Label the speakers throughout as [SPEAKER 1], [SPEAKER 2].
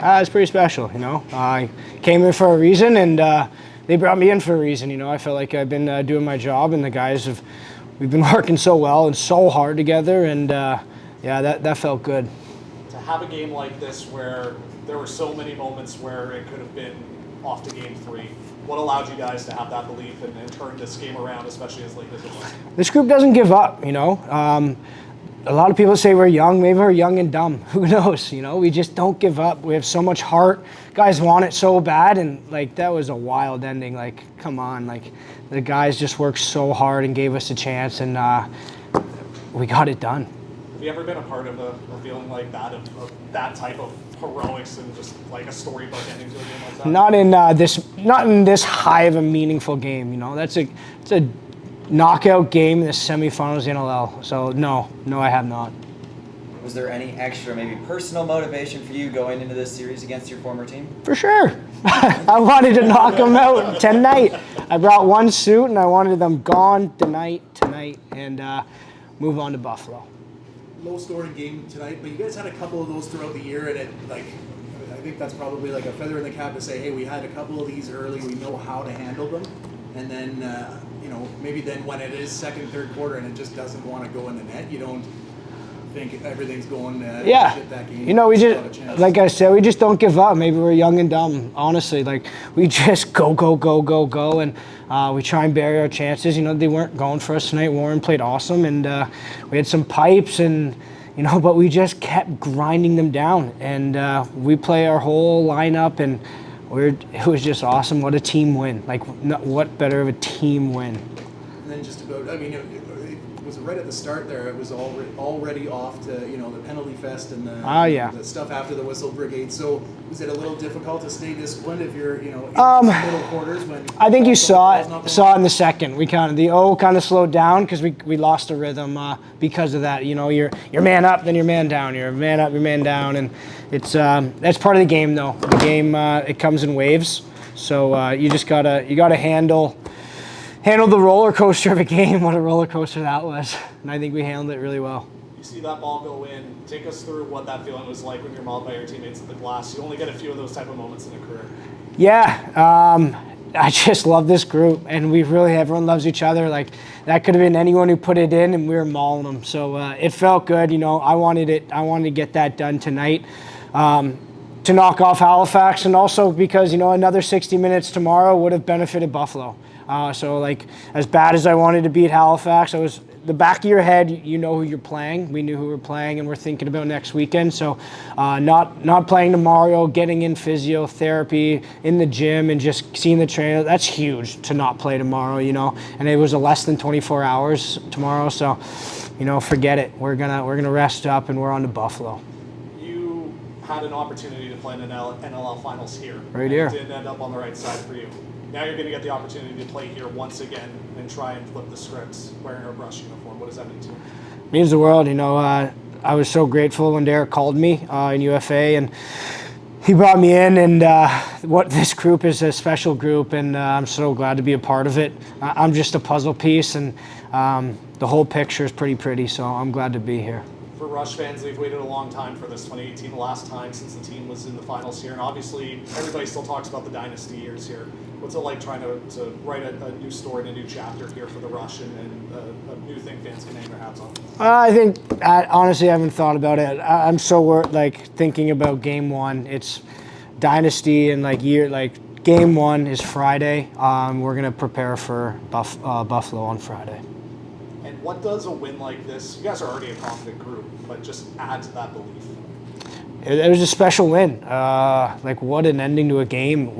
[SPEAKER 1] It's pretty special, you know. I came in for a reason, and they brought me in for a reason. You know, I felt like I've been doing my job, and the guys we've been working so well and so hard together, and yeah, that felt good.
[SPEAKER 2] To have a game like this where there were so many moments where it could have been off to game 3, what allowed you guys to have that belief and turn this game around, especially as late as it was?
[SPEAKER 1] This group doesn't give up, you know. A lot of people say we're young. Maybe we're young and dumb. Who knows? You know, we just don't give up. We have so much heart. Guys want it so bad, and like that was a wild ending. Like, come on, like the guys just worked so hard and gave us a chance, and we got it done.
[SPEAKER 2] Have you ever been a part of a feeling like that, of that type of heroics and just like a storybook ending to a game like that?
[SPEAKER 1] Not in this high of a meaningful game. You know, it's a knockout game in the semifinals NLL. So no, I have not.
[SPEAKER 3] Was there any extra, maybe personal motivation for you going into this series against your former team?
[SPEAKER 1] For sure. I wanted to knock them out tonight. I brought one suit and I wanted them gone tonight, and move on to Buffalo.
[SPEAKER 4] Low-scoring game tonight, but you guys had a couple of those throughout the year, and I think that's probably like a feather in the cap to say, hey, we had a couple of these early, we know how to handle them, and then maybe then when it is second, third quarter, and it just doesn't want to go in the net, you don't think everything's going to shit that game.
[SPEAKER 1] You know, we just, like I said, we just don't give up. Maybe we're young and dumb, honestly. Like, we just go, and we try and bury our chances. You know, they weren't going for us tonight. Warren played awesome, and we had some pipes, and, you know, but we just kept grinding them down. And we play our whole lineup, and it was just awesome. What a team win. Like, what better of a team win.
[SPEAKER 4] And then just about, I mean, it was right at the start there, it was already off to, the penalty fest and the stuff after the whistle brigade. So was it a little difficult to stay disciplined if you're, in the middle quarters? When
[SPEAKER 1] I think you saw it in the second. We the O kind of slowed down because we lost the rhythm because of that. You know, you're man up, then you're man down. You're man up, you're man down, and it's that's part of the game though. The game it comes in waves, so you just gotta handle the roller coaster of a game. What a roller coaster that was, and I think we handled it really well.
[SPEAKER 2] You see that ball go in. Take us through what that feeling was like when you're mauled by your teammates at the glass. You only get a few of those type of moments in a career.
[SPEAKER 1] Yeah, I just love this group, and everyone loves each other. Like, that could have been anyone who put it in, and we were mauling them. So it felt good. You know, I wanted to get that done tonight. To knock off Halifax, and also because, another 60 minutes tomorrow would have benefited Buffalo. So, like, as bad as I wanted to beat Halifax, the back of your head, you know who you're playing. We knew who we were playing, and we're thinking about next weekend. So not playing tomorrow, getting in physiotherapy, in the gym, and just seeing the trainer, that's huge to not play tomorrow, And it was a less than 24 hours tomorrow, so, forget it. We're gonna rest up, and we're on to Buffalo.
[SPEAKER 2] You had an opportunity to play in an NLL finals here.
[SPEAKER 1] Right here.
[SPEAKER 2] It didn't end up on the right side for you. Now you're going to get the opportunity to play here once again and try and flip the scripts wearing a brush uniform. What does that mean to you?
[SPEAKER 1] It means the world. I was so grateful when Derek called me in UFA, and he brought me in, and this group is a special group, and I'm so glad to be a part of it. I'm just a puzzle piece, and the whole picture is pretty, so I'm glad to be here.
[SPEAKER 2] For Rush fans, they've waited a long time for this 2018, the last time since the team was in the finals here, and obviously everybody still talks about the dynasty years here. What's it like trying to write a new story and a new chapter here for the Rush, and a new thing fans can hang their hats on? I think,
[SPEAKER 1] honestly, I haven't thought about it. I'm so thinking about game one. It's dynasty, and game one is Friday. We're gonna prepare for Buffalo on Friday.
[SPEAKER 2] And what does a win like this? You guys are already a confident group, but just add to that belief.
[SPEAKER 1] It was a special win. What an ending to a game.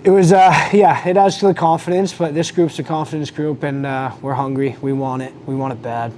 [SPEAKER 1] It adds to the confidence, but this group's a confidence group, and we're hungry. We want it. We want it bad.